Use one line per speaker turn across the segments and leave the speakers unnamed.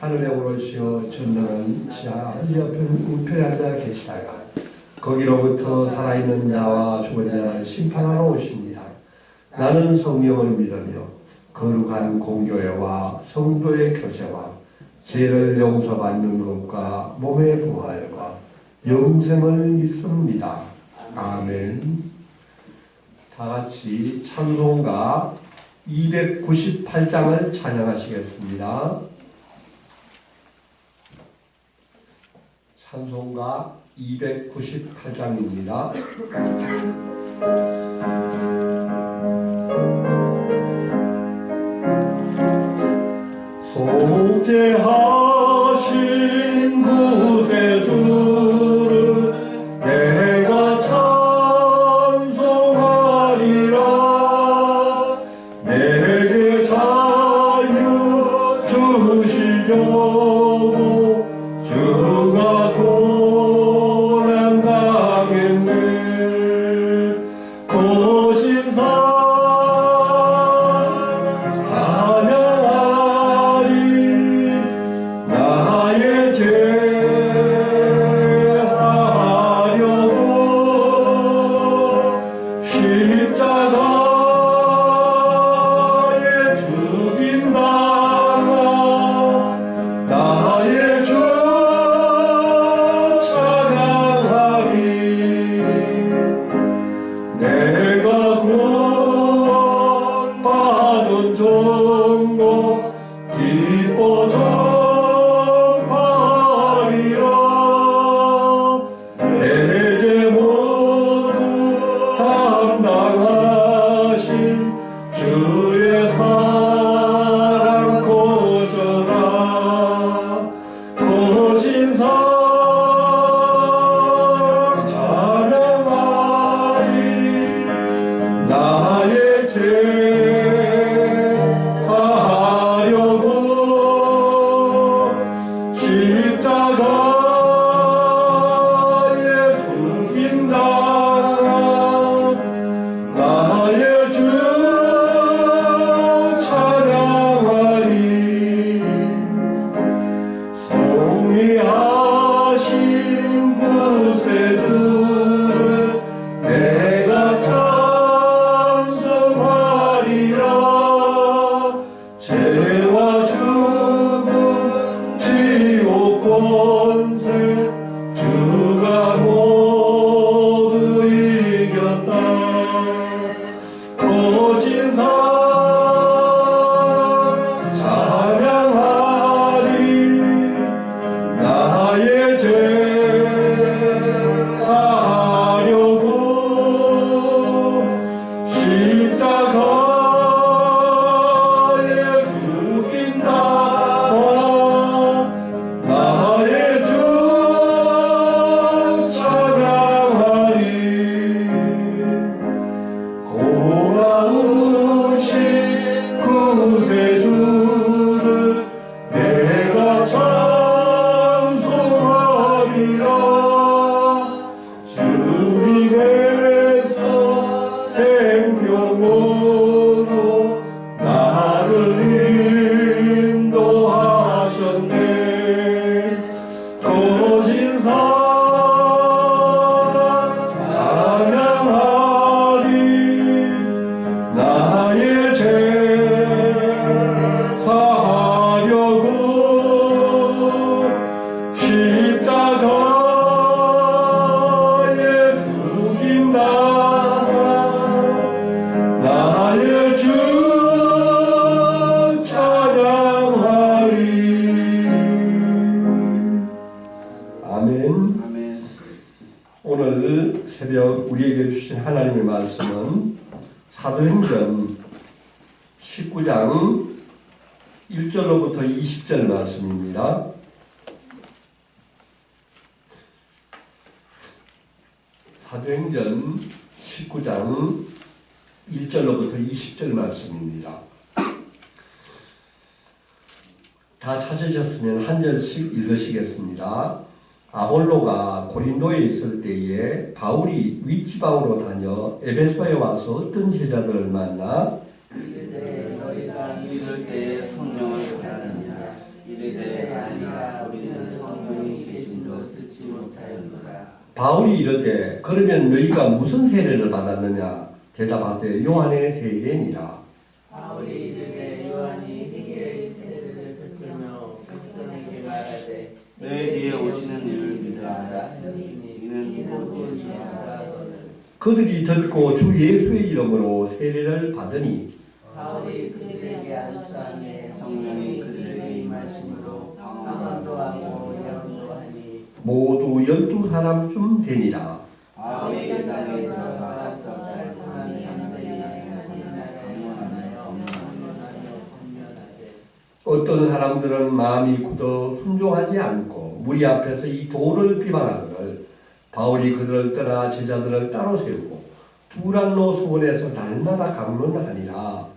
하늘에 오르시어 전능한 지하 옆에 우편에 앉아 계시다가 거기로부터 살아있는 자와 죽은 자를 심판하러 오십니다. 나는 성령을 믿으며 거룩한 공교회와 성도의 교제와 죄를 용서받는 것과 몸의 부활과 영생을 믿습니다. 아멘. 다같이 찬송가 298장을 찬양하시겠습니다. 찬송가 298장입니다. 속죄하신 구세주를 내가 찬송하리라. 내게 자유 주시려고 주가 고난 당했네. 고심사 오늘 새벽 우리에게 주신 하나님의 말씀은 사도행전 19장 1절로부터 20절 말씀입니다. 사도행전 19장 1절로부터 20절 말씀입니다. 다 찾으셨으면 한 절씩 읽으시겠습니다. 아볼로가 고린도에 있을 때에 바울이 윗지방으로 다녀 에베소에 와서 어떤 제자들을 만나
이르되 너희가 믿을 때에 성령을 받았느니라. 이르되 아무도 듣지 못하였노라.
바울이 이르되 그러면 너희가 무슨 세례를 받았느냐? 대답하되 요한의 세례니라.
바울이 이르되 요한이 회개의 세례를 베풀며 백성에게 말하되
내 뒤에 오시는 이를 믿으라.
이는 곧 예수라.
그들이 듣고 주 예수의 이름으로 세례를 받으니
바울이 그들에게 안수하며 성령이 그들에게 임하심으로 방언도 하고 예언도 하니
모두 12사람쯤 되니라.
바울이 땅에 들어가 삭삭달 밤이
어떤 사람들은 마음이 굳어 순종하지 않고 무리 앞에서 이 도를 비방하거늘 바울이 그들을 떠나 제자들을 따로 세우고 두란노 수원에서 날마다 강론하니라.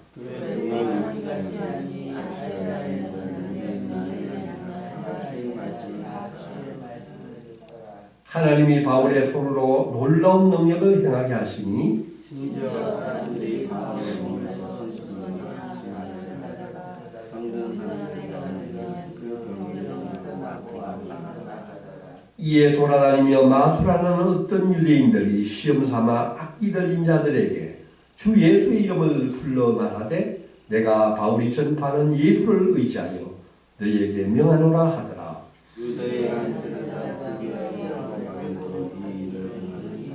하나님이 바울의 손으로 놀라운 능력을 행하게 하시니
심지어 사람들이 바울의 몸에서 손수건을 같이 하시다가 병든 사람들은 그 병이 낫고
이에 돌아다니며 마술하는 어떤 유대인들이 시험삼아 악기 들린 자들에게 주 예수의 이름을 불러 말하되 내가 바울이 전파하는 예수를 의지하여 너희에게 명하노라 하더라.
유대의 한 제사장 스비아가 바벨로 이 일을 행하니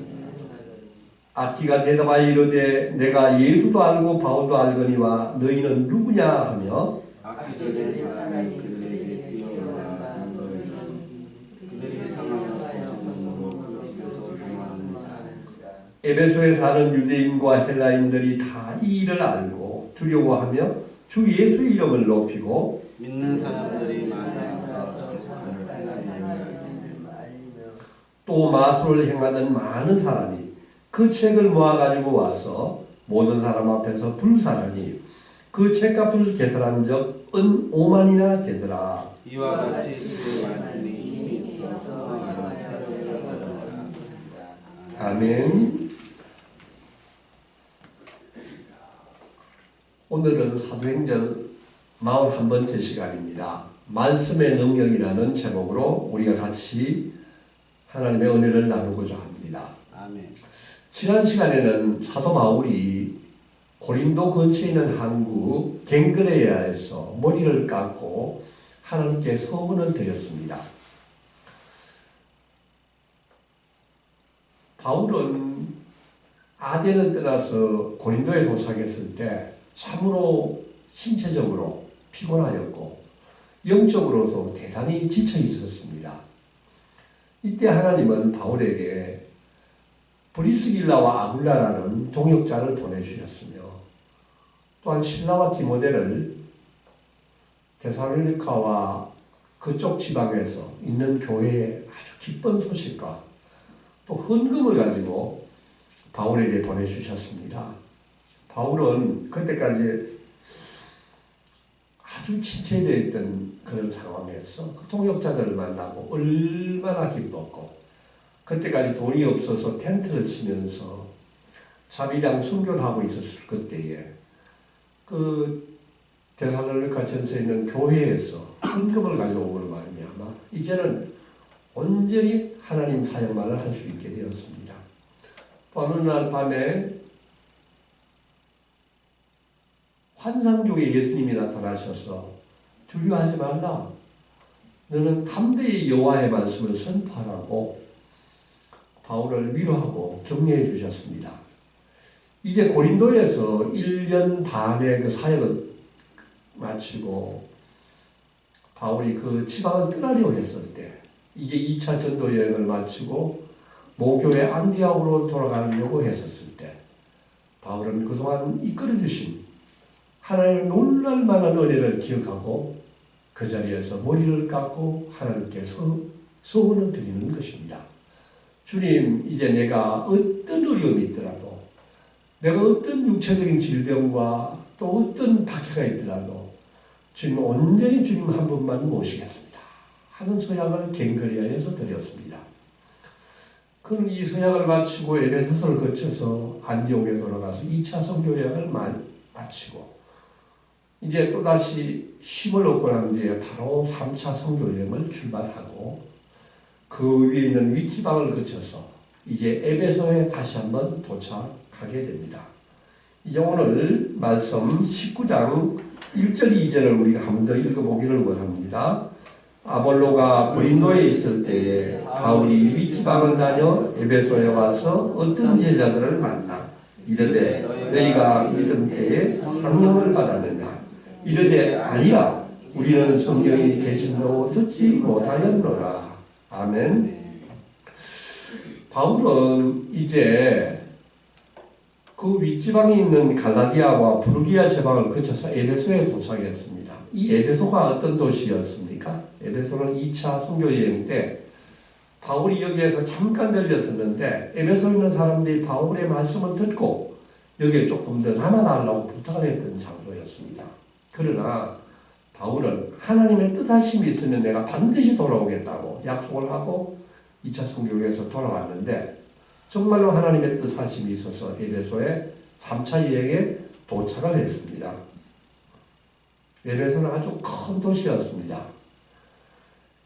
악기가 대답하여 이르되 내가 예수도 알고 바울도 알거니와 너희는 누구냐 하며
악기들의 사람이 그들에게 뛰어올라 너희는 그들이 상하여 보시므로 그 집에서 중하는다.
에베소에 사는 유대인과 헬라인들이 다 이 일을 알고 두려워하며 주 예수의 이름을 높이고
믿는 사람들이 많아서 전속하여 하나님을
또 마술을 행하던 많은 사람이 그 책을 모아가지고 와서 모든 사람 앞에서 불사하니 그 책값을 계산한 적 은 5만이나 되더라.
이와 같이 그 말씀이 힘이 있어서 사도들을
아멘. 오늘은 사도행전 41번째 시간입니다. 말씀의 능력이라는 제목으로 우리가 같이 하나님의 은혜를 나누고자 합니다.
아멘.
지난 시간에는 사도 바울이 고린도 근처에 있는 항구 갱그레아에서 머리를 깎고 하나님께 서문을 드렸습니다. 바울은 아덴을 떠나서 고린도에 도착했을 때 참으로 신체적으로 피곤하였고 영적으로도 대단히 지쳐 있었습니다. 이때 하나님은 바울에게 브리스길라와 아굴라라는 동역자를 보내주셨으며 또한 실라와 디모데를 데살로니가와 그쪽 지방에서 있는 교회에 아주 기쁜 소식과 또 헌금을 가지고 바울에게 보내주셨습니다. 바울은 그때까지 아주 침체되어 있던 그런 상황에서 그 동역자들을 만나고 얼마나 기뻤고 그때까지 돈이 없어서 텐트를 치면서 자비랑 순교를 하고 있었을 그때에 그 데살로니가 전서에 있는 교회에서 헌금을 가져오므로 말미암아 이제는 온전히 하나님 사역만을 할 수 있게 되었습니다. 어느 날 밤에 환상중에 예수님이 나타나셔서 두려워하지 말라. 너는 담대히 여호와의 말씀을 선포하라고 바울을 위로하고 격려해 주셨습니다. 이제 고린도에서 1년 반의 그 사역을 마치고 바울이 그 지방을 떠나려고 했을 때 이제 2차 전도 여행을 마치고 모교회 안디옥으로 돌아가려고 했었을 때 바울은 그동안 이끌어 주신 하나님의 놀랄만한 은혜를 기억하고 그 자리에서 머리를 깎고 하나님께 서원을 드리는 것입니다. 주님, 이제 내가 어떤 어려움이 있더라도 내가 어떤 육체적인 질병과 또 어떤 박해가 있더라도 주님 온전히 주님 한 분만 모시겠습니다 하는 서약을 갱그레아에서 드렸습니다. 그는 이 서약을 마치고 에베소서를 거쳐서 안디옥에 돌아가서 2차 선교여행을 마치고 이제 또다시 힘을 얻고 난 뒤에 바로 3차 선교여행을 출발하고 그 위에 있는 윗지방을 거쳐서 이제 에베소에 다시 한번 도착하게 됩니다. 이제 오늘 말씀 19장 1절 2절을 우리가 한 번 더 읽어보기를 원합니다. 아볼로가 고린도에 있을 때에 바울이 윗지방을 다녀 에베소에 와서 어떤 제자들을 만나 이르되 너희가 믿음 때에 성령을 받았느냐 이르되 아니라 우리는 성령이 계신다고 듣지 못하였노라. 아멘. 바울은 이제 그 윗지방에 있는 갈라디아와 부르기아 지방을 거쳐서 에베소에 도착했습니다. 이 에베소가 어떤 도시였습니까? 에베소는 2차 선교여행 때 바울이 여기에서 잠깐 들렸었는데 에베소에 있는 사람들이 바울의 말씀을 듣고 여기에 조금 더 남아달라고 부탁을 했던 장소였습니다. 그러나 바울은 하나님의 뜻하심이 있으면 내가 반드시 돌아오겠다고 약속을 하고 2차 선교에서 돌아왔는데 정말로 하나님의 뜻하심이 있어서 에베소에 3차 여행에 도착을 했습니다. 에베소는 아주 큰 도시였습니다.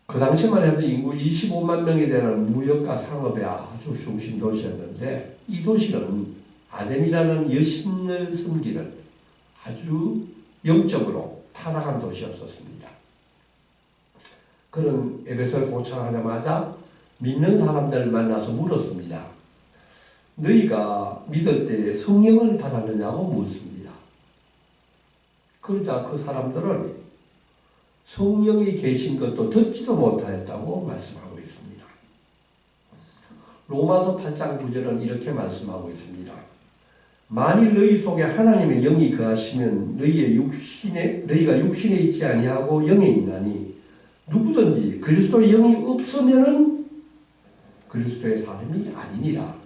그 당시만 해도 인구 25만 명이 되는 무역과 상업의 아주 중심 도시였는데 이 도시는 아덴이라는 여신을 섬기는 아주 영적으로 타락한 도시였었습니다. 그런 에베소에 도착하자마자 믿는 사람들을 만나서 물었습니다. 너희가 믿을 때 성령을 받았느냐고 묻습니다. 그러자 그 사람들은 성령이 계신 것도 듣지도 못하였다고 말씀하고 있습니다. 로마서 8장 9절은 이렇게 말씀하고 있습니다. 만일 너희 속에 하나님의 영이 거하시면 너희가 육신에 있지 아니하고 영에 있나니 누구든지 그리스도의 영이 없으면은 그리스도의 사람이 아니니라.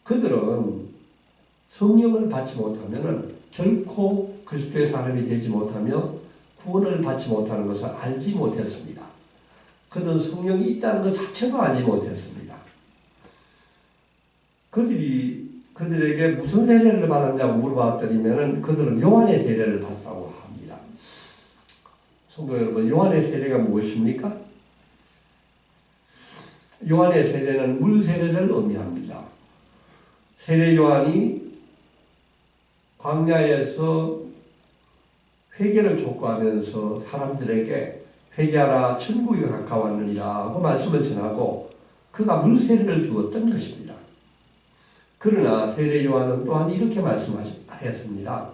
그들은 성령을 받지 못하면은 결코 그리스도의 사람이 되지 못하며 구원을 받지 못하는 것을 알지 못했습니다. 그들은 성령이 있다는 것 자체도 알지 못했습니다. 그들에게 무슨 세례를 받았냐고 물어봤더니면은 그들은 요한의 세례를 받았다고 합니다. 성도 여러분, 요한의 세례가 무엇입니까? 요한의 세례는 물 세례를 의미합니다. 세례 요한이 광야에서 회개를 촉구하면서 사람들에게 회개하라 천국이 가까웠느니라고 말씀을 전하고 그가 물 세례를 주었던 것입니다. 그러나 세례 요한은 또한 이렇게 말씀하셨습니다.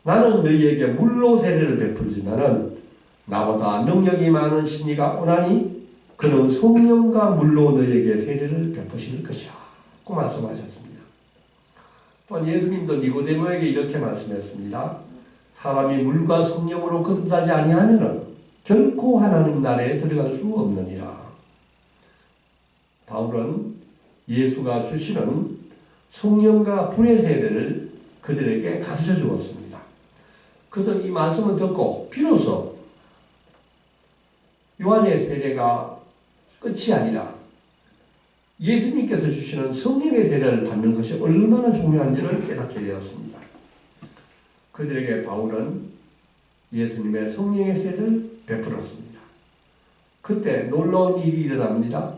나는 너희에게 물로 세례를 베풀지만은 나보다 능력이 많은 신이가 오나니 그는 성령과 물로 너희에게 세례를 베푸실 것이야 고 말씀하셨습니다. 또한 예수님도 니고데모에게 이렇게 말씀했습니다. 사람이 물과 성령으로 거듭나지 아니하면 결코 하나님 나라에 들어갈 수 없느니라. 바울은 예수가 주시는 성령과 불의 세례를 그들에게 가르쳐 주었습니다. 그들은 이 말씀을 듣고 비로소 요한의 세례가 끝이 아니라 예수님께서 주시는 성령의 세례를 받는 것이 얼마나 중요한지를 깨닫게 되었습니다. 그들에게 바울은 예수님의 성령의 세례를 베풀었습니다. 그때 놀라운 일이 일어납니다.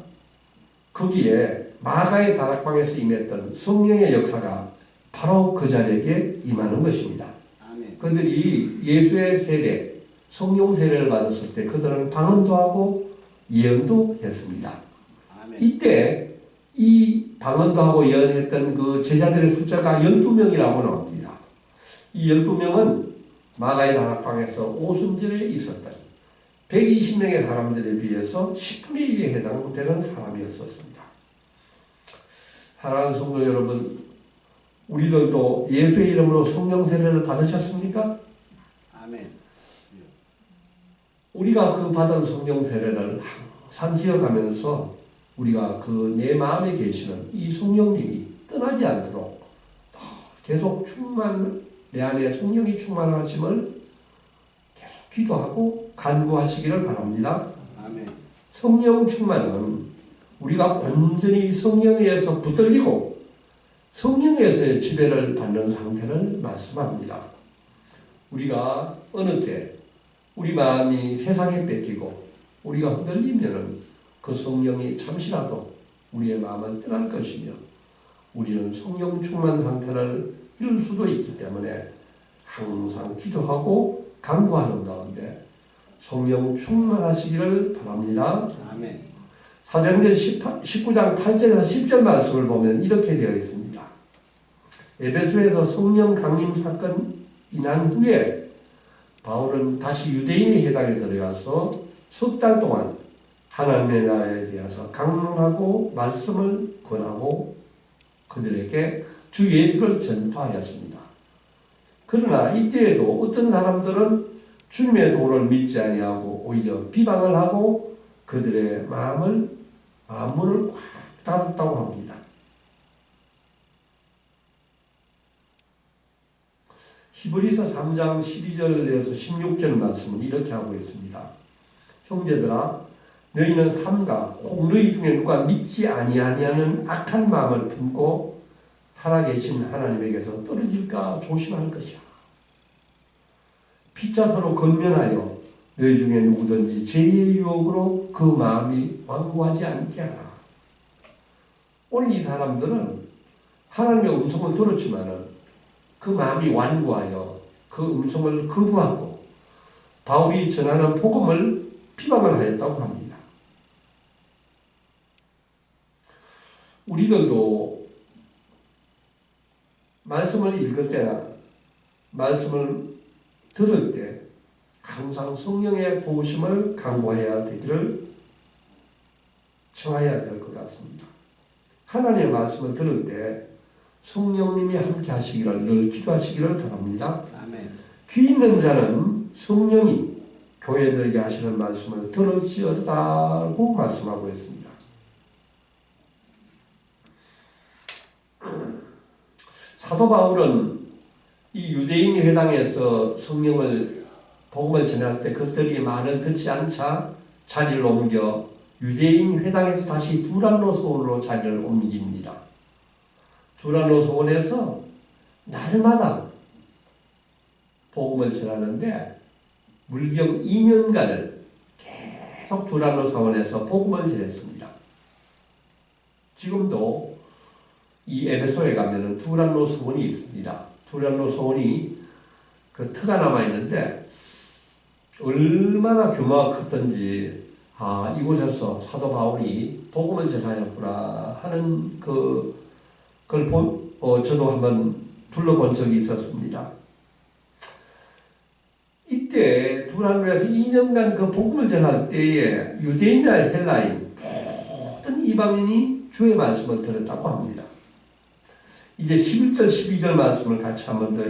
거기에 마가의 다락방에서 임했던 성령의 역사가 바로 그 자리에게 임하는 것입니다.
아멘.
그들이 예수의 세례, 성령 세례를 받았을 때 그들은 방언도 하고 예언도 했습니다.
아멘.
이때 이 방언도 하고 예언했던 그 제자들의 숫자가 12명이라고 나옵니다. 이 12명은 마가의 다락방에서 오순절에 있었던 120명의 사람들에 비해서 10분의 1에 해당되는 사람이었습니다. 사랑하는 성도 여러분, 우리들도 예수의 이름으로 성령 세례를 받으셨습니까?
아멘.
우리가 그 받은 성령 세례를 항상 기억하면서 우리가 그 내 마음에 계시는 이 성령님이 떠나지 않도록 계속 내 안에 성령이 충만하심을 계속 기도하고 간구하시기를 바랍니다.
아멘.
성령 충만은 우리가 완전히 성령에 의해서 붙들리고 성령에 의해서의 지배를 받는 상태를 말씀합니다. 우리가 어느 때 우리 마음이 세상에 뺏기고 우리가 흔들리면은 그 성령이 잠시라도 우리의 마음을 떠날 것이며 우리는 성령 충만 상태를 이룰 수도 있기 때문에 항상 기도하고 간구하는 가운데 성령 충만하시기를 바랍니다.
아멘.
사도행전 19장 8절에서 10절 말씀을 보면 이렇게 되어 있습니다. 에베소에서 성령 강림 사건이 난 후에 바울은 다시 유대인의 회당에 들어가서 석 달 동안 하나님의 나라에 대해서 강론하고 말씀을 권하고 그들에게 주 예수를 전파하였습니다. 그러나 이때에도 어떤 사람들은 주님의 도를 믿지 아니하고 오히려 비방을 하고 그들의 마음문을 꽉 닫았다고 합니다. 히브리서 3장 12절에서 16절 말씀은 이렇게 하고 있습니다. 형제들아 너희는 삼가 혹 너희 중에 누가 믿지 아니하냐는 악한 마음을 품고 살아계신 하나님에게서 떨어질까 조심할 것이야. 피차 서로 건면하여 너희 중에 누구든지 죄의 유혹으로 그 마음이 완고하지 않게 하라. 오늘 이 사람들은 하나님의 음성을 들었지만은 그 마음이 완고하여 그 음성을 거부하고 바울이 전하는 복음을 비방을 하였다고 합니다. 우리들도 말씀을 읽을 때나 말씀을 들을 때 항상 성령의 도우심을 간구해야 되기를 청해야 될 것 같습니다. 하나님의 말씀을 들을 때 성령님이 함께 하시기를 늘 기도하시기를 바랍니다.
아멘.
귀 있는 자는 성령이 교회들에게 하시는 말씀을 들을지어다고 말씀하고 있습니다. 사도 바울은 이 유대인 회당에서 복음을 전할 때 그들이 말을 듣지 않자 자리를 옮겨 유대인 회당에서 다시 두란노 소원으로 자리를 옮깁니다. 두란노 소원에서 날마다 복음을 전하는데 물경 2년간을 계속 두란노 사원에서 복음을 전했습니다. 지금도 이 에베소에 가면은 두란노 서원이 있습니다. 두란노 서원이 그 터가 남아 있는데 얼마나 규모가 컸던지 이곳에서 사도 바울이 복음을 전하였구나 하는 그걸 저도 한번 둘러본 적이 있었습니다. 이때 두란노에서 2년간 그 복음을 전할 때에 유대인이나 헬라인 모든 이방인이 주의 말씀을 들었다고 합니다. 이제 11절 12절 말씀을 같이 한번 더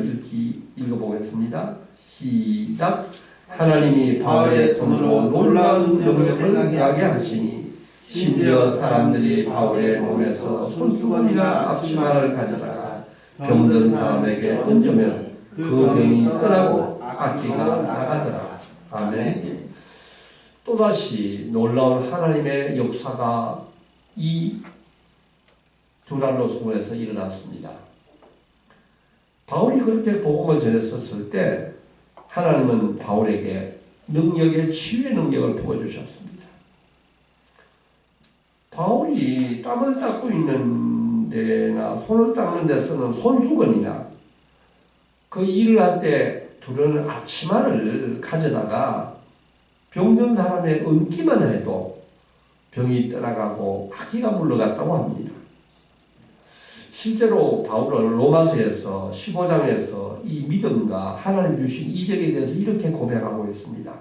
읽어보겠습니다. 시작. 하나님이 바울의 손으로 놀라운 능력을 나게 하시니 심지어 사람들이 바울의 몸에서 손수건이나 앞치마를 가져다가 병든 사람에게 얹으면 그 병이 떠나고 악기가 나가더라. 아멘. 또다시 놀라운 하나님의 역사가 이 두란노 성원에서 일어났습니다. 바울이 그렇게 복음을 전했었을 때 하나님은 바울에게 치유의 능력을 부어주셨습니다. 바울이 땀을 닦고 있는 데나 손을 닦는 데 쓰는 손수건이나 그 일을 할 때 두르는 앞치마를 가져다가 병든 사람의 얹기만 해도 병이 떠나가고 악기가 물러갔다고 합니다. 실제로 바울은 로마서에서 15장에서 이 믿음과 하나님 주신 이적에 대해서 이렇게 고백하고 있습니다.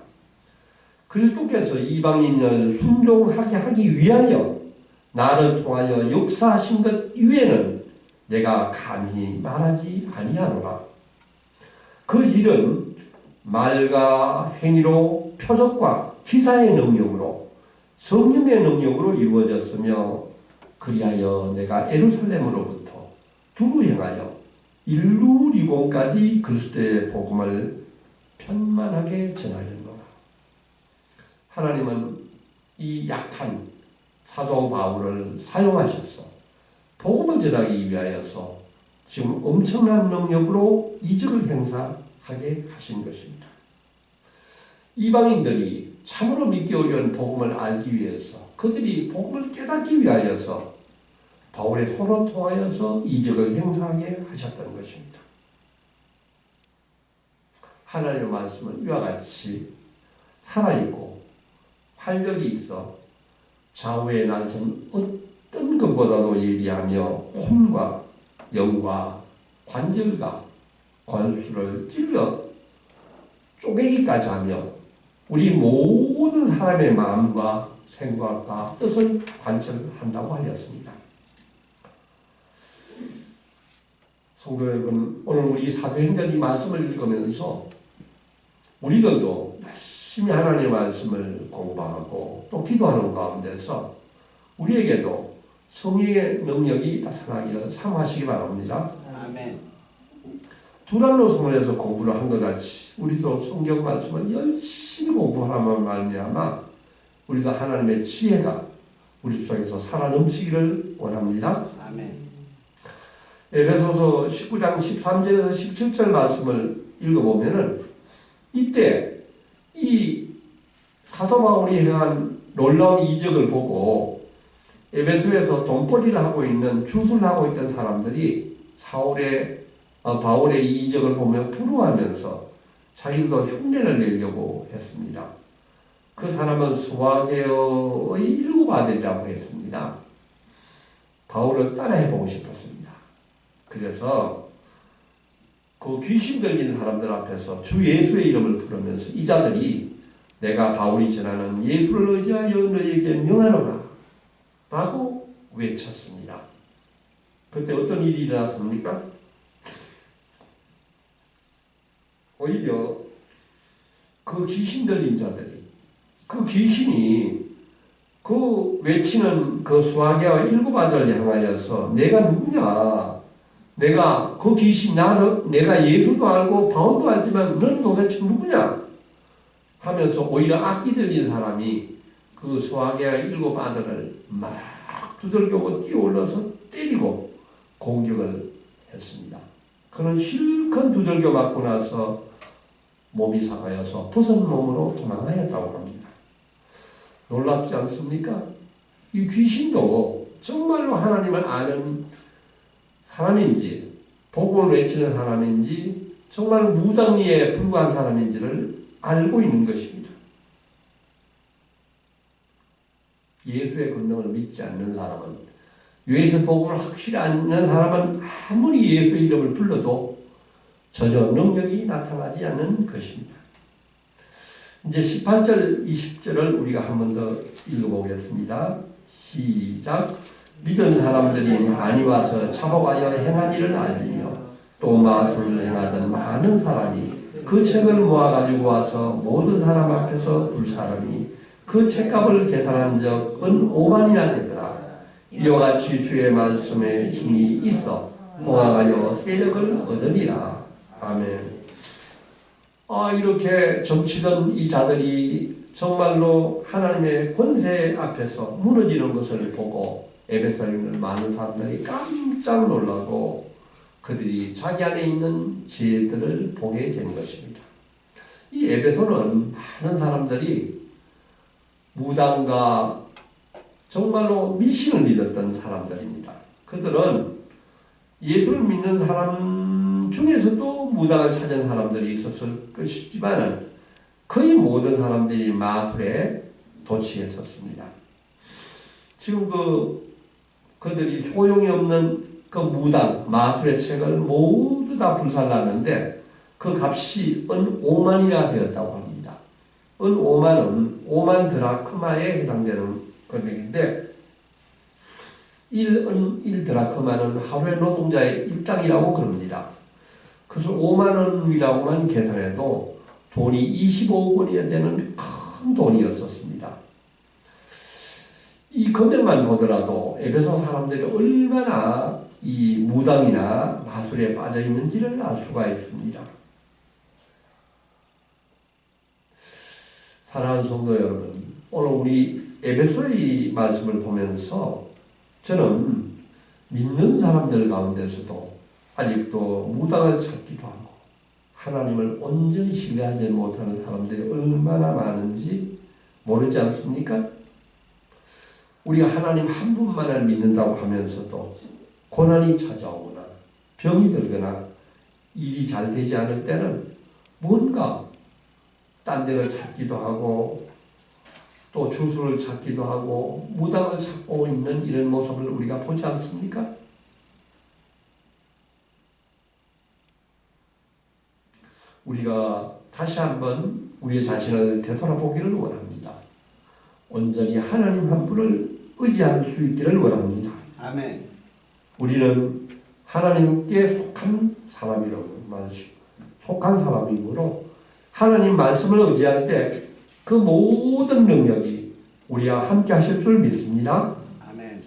그리스도께서 이방인을 순종하게 하기 위하여 나를 통하여 역사하신 것 이외에는 내가 감히 말하지 아니하노라. 그 일은 말과 행위로 표적과 기사의 능력으로 성령의 능력으로 이루어졌으며 그리하여 내가 예루살렘으로부터 두루 향하여 일루리곤까지 그리스도의 복음을 편만하게 전하였노라. 하나님은 이 약한 사도 바울을 사용하셔서 복음을 전하기 위하여서 지금 엄청난 능력으로 이적을 행사하게 하신 것입니다. 이방인들이 참으로 믿기 어려운 복음을 알기 위해서 그들이 복음을 깨닫기 위하여서 바울의 손을 통하여서 이적을 행사하게 하셨던 것입니다. 하나님의 말씀은 이와 같이 살아있고 활력이 있어 좌우의 난선 어떤 것보다도 예리하며 혼과 영과 관절과 관수를 찔러 쪼개기까지 하며 우리 모든 사람의 마음과 생각과 뜻을 관철한다고 하였습니다. 성도 여러분, 오늘 우리 사도행전 이 말씀을 읽으면서 우리들도 열심히 하나님의 말씀을 공부하고 또 기도하는 가운데서 우리에게도 성령의 능력이 나타나기를 사모하시기 바랍니다.
아멘.
두란노 성원에서 공부를 한 것 같이 우리도 성경 말씀을 열심히 공부하면 말미암아 우리도 하나님의 지혜가 우리 속에서 살아 넘치기를 원합니다.
아멘.
에베소서 19장 13절에서 17절 말씀을 읽어보면은 이때 이 사도 바울이 행한 놀라운 이적을 보고 에베소에서 돈벌이를 하고 있는 주술을 하고 있던 사람들이 바울의 이 이적을 보며 부러워하면서 자기들도 흉내를 내려고 했습니다. 그 사람은 스와게어의 7 아들이라고 했습니다. 바울을 따라해보고 싶었습니다. 그래서 그 귀신 들린 사람들 앞에서 주 예수의 이름을 부르면서 이 자들이 내가 바울이 전하는 예수를 의지하여 너에게 명하노라 라고 외쳤습니다. 그때 어떤 일이 일어났습니까? 오히려 그 귀신 들린 자들이 그 귀신이 그 외치는 그 스와게와 7 아들을 향하여서 내가 누구냐? 내가 그 귀신 내가 예수도 알고 바울도 알지만 너는 도대체 누구냐? 하면서 오히려 악기 들린 사람이 그 스와게와 7 아들을 막 두들겨고 뛰어올라서 때리고 공격을 했습니다. 그는 실컷 두들겨 맞고 나서 몸이 상하여서 부선 몸으로 도망하였다고 합니다. 놀랍지 않습니까? 이 귀신도 정말로 하나님을 아는 사람인지 복음을 외치는 사람인지 정말 무당리에 불과한 사람인지를 알고 있는 것입니다. 예수의 권능을 믿지 않는 사람은 예수 복음을 확실히 아는 사람은 아무리 예수의 이름을 불러도 전혀 능력이 나타나지 않는 것입니다. 이제 18절 20절을 우리가 한 번 더 읽어보겠습니다. 시작. 믿은 사람들이 많이 와서 잡아와여 행한 일을 알리며 또 마술을 행하던 많은 사람이 그 책을 모아가지고 와서 모든 사람 앞에서 불사르니 그 책값을 계산한 적 은 5만이나 되더라. 이와 같이 주의 말씀에 힘이 있어 모아가여 세력을 얻으리라. 아멘. 이렇게 점치던 이 자들이 정말로 하나님의 권세 앞에서 무너지는 것을 보고 에베소에 있는 많은 사람들이 깜짝 놀라고 그들이 자기 안에 있는 지혜들을 보게 된 것입니다. 이 에베소는 많은 사람들이 무당과 정말로 미신을 믿었던 사람들입니다. 그들은 예수를 믿는 사람 중에서도 무당을 찾은 사람들이 있었을 것이지만 거의 모든 사람들이 마술에 도취했었습니다. 지금 그들이 소용이 없는 그 무당, 마술의 책을 모두 다 불살랐는데 그 값이 은 5만이나 되었다고 합니다. 은 5만은 5만 드라크마에 해당되는 금액인데 1은 1드라크마는 하루의 노동자의 일당이라고 그럽니다. 그래서 5만 원이라고만 계산해도 돈이 25억 원이나 되는 큰 돈이었었습니다. 이 금액만 보더라도 에베소 사람들이 얼마나 이 무당이나 마술에 빠져 있는지를 알 수가 있습니다. 사랑하는 성도 여러분, 오늘 우리 에베소의 말씀을 보면서 저는 믿는 사람들 가운데서도 아직도 무당을 찾기도 하고 하나님을 온전히 신뢰하지 못하는 사람들이 얼마나 많은지 모르지 않습니까? 우리가 하나님 한 분만을 믿는다고 하면서도 고난이 찾아오거나 병이 들거나 일이 잘 되지 않을 때는 뭔가 딴 데를 찾기도 하고 또 주술을 찾기도 하고 무당을 찾고 있는 이런 모습을 우리가 보지 않습니까? 우리가 다시 한번 우리의 자신을 되돌아보기를 원합니다. 온전히 하나님 한 분을 의지할 수 있기를 원합니다.
아멘.
우리는 하나님께 속한 사람이므로 하나님 말씀을 의지할 때 그 모든 능력이 우리와 함께 하실 줄 믿습니다.
아멘.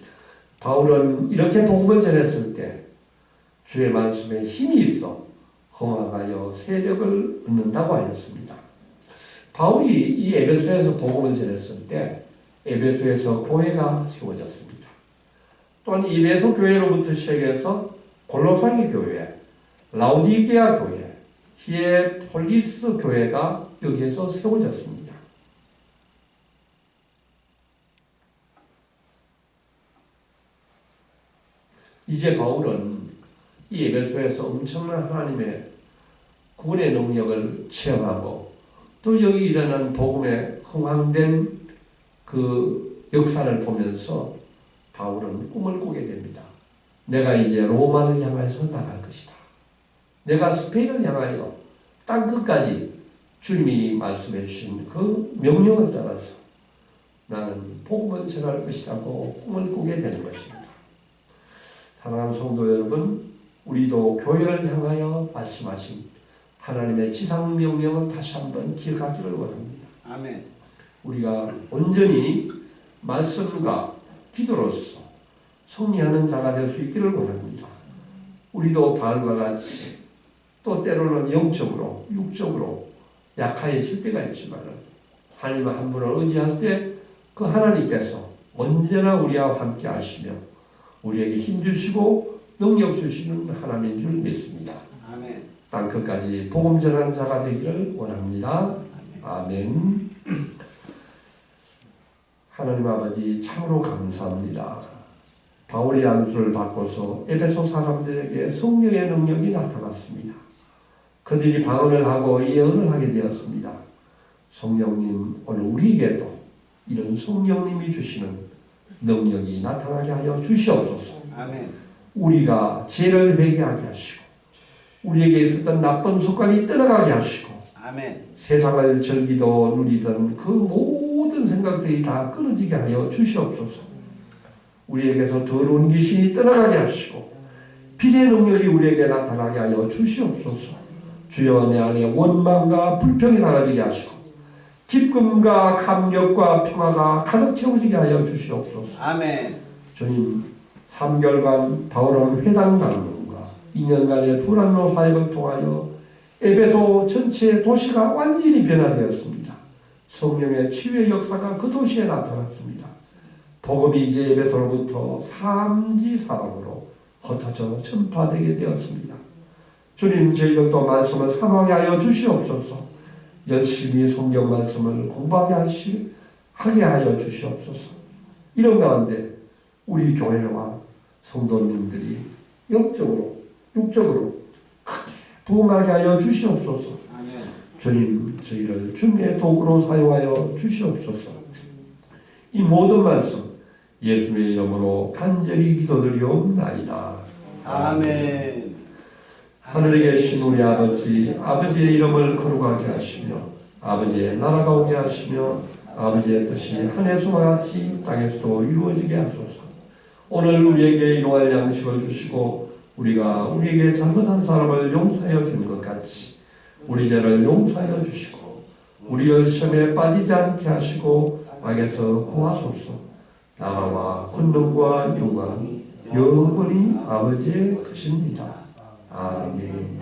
바울은 이렇게 복음을 전했을 때 주의 말씀에 힘이 있어 험악하여 세력을 얻는다고 하였습니다. 바울이 이 에베소에서 복음을 전했을 때 에베소에서 교회가 세워졌습니다. 또한 에베소 교회로부터 시작해서 골로사기 교회, 라우디게아 교회, 히에폴리스 교회가 여기에서 세워졌습니다. 이제 바울은 이 에베소에서 엄청난 하나님의 구원의 능력을 체험하고 또 여기 일어난 복음에 흥황된 그 역사를 보면서 바울은 꿈을 꾸게 됩니다. 내가 이제 로마를 향해서 나갈 것이다. 내가 스페인을 향하여 땅 끝까지 주님이 말씀해 주신 그 명령을 따라서 나는 복음을 전할 것이라고 꿈을 꾸게 되는 것입니다. 사랑하는 성도 여러분, 우리도 교회를 향하여 말씀하신 하나님의 지상 명령을 다시 한번 기억하기를 원합니다.
아멘.
우리가 온전히 말씀과 기도로서 승리하는 자가 될 수 있기를 원합니다. 우리도 바울과 같이 또 때로는 영적으로 육적으로 약해질 때가 있지만 하나님 한 분을 의지할 때 그 하나님께서 언제나 우리와 함께 하시며 우리에게 힘 주시고 능력 주시는 하나님인 줄 믿습니다.
아멘.
땅 끝까지 복음 전하는 자가 되기를 원합니다. 아멘. 하나님 아버지 참으로 감사합니다. 바울의 안수를 받고서 에베소 사람들에게 성령의 능력이 나타났습니다. 그들이 방언을 하고 예언을 하게 되었습니다. 성령님, 오늘 우리에게도 이런 성령님이 주시는 능력이 나타나게 하여 주시옵소서.
아멘.
우리가 죄를 회개하게 하시고 우리에게 있었던 나쁜 습관이 떠나가게 하시고
아멘.
세상을 즐기도 누리던 그 모든 생각들이 다 끊어지게 하여 주시옵소서. 우리에게서 더러운 귀신이 떠나가게 하시고 빛의 능력이 우리에게 나타나게 하여 주시옵소서. 주여, 내 안에 원망과 불평이 사라지게 하시고 기쁨과 감격과 평화가 가득 채워지게 하여 주시옵소서.
아멘.
주님, 3개월간 바울은 회당 방문과 2년간의 두란노 사역을 통하여 에베소 전체 도시가 완전히 변화되었습니다. 성령의 치유의 역사가 그 도시에 나타났습니다. 복음이 이제 에베소로부터 삼지사방으로 흩어져 전파되게 되었습니다. 주님, 저희들도 말씀을 사모하게 하여 주시옵소서. 열심히 성경 말씀을 공부하게 하게 하여 주시옵소서. 이런 가운데 우리 교회와 성도님들이 영적으로 육적으로 부흥하게 하여 주시옵소서.
아멘.
주님, 저희를 주님의 도구로 사용하여 주시옵소서. 이 모든 말씀 예수님의 이름으로 간절히 기도드리옵나이다.
아멘.
하늘에 계신 우리 아버지, 아버지의 이름을 거룩하게 하시며 아버지의 나라가 오게 하시며 아버지의 뜻이 하늘에서와 같이 땅에서도 이루어지게 하소서. 오늘 우리에게 일용할 양식을 주시고 우리가 우리에게 잘못한 사람을 용서하여 준 것 같이 우리 죄를 용서하여 주시고 우리를 시험에 빠지지 않게 하시고 악에서 구하소서. 나라와 권능과 영광이 영원히 아버지의 것입니다. 아멘.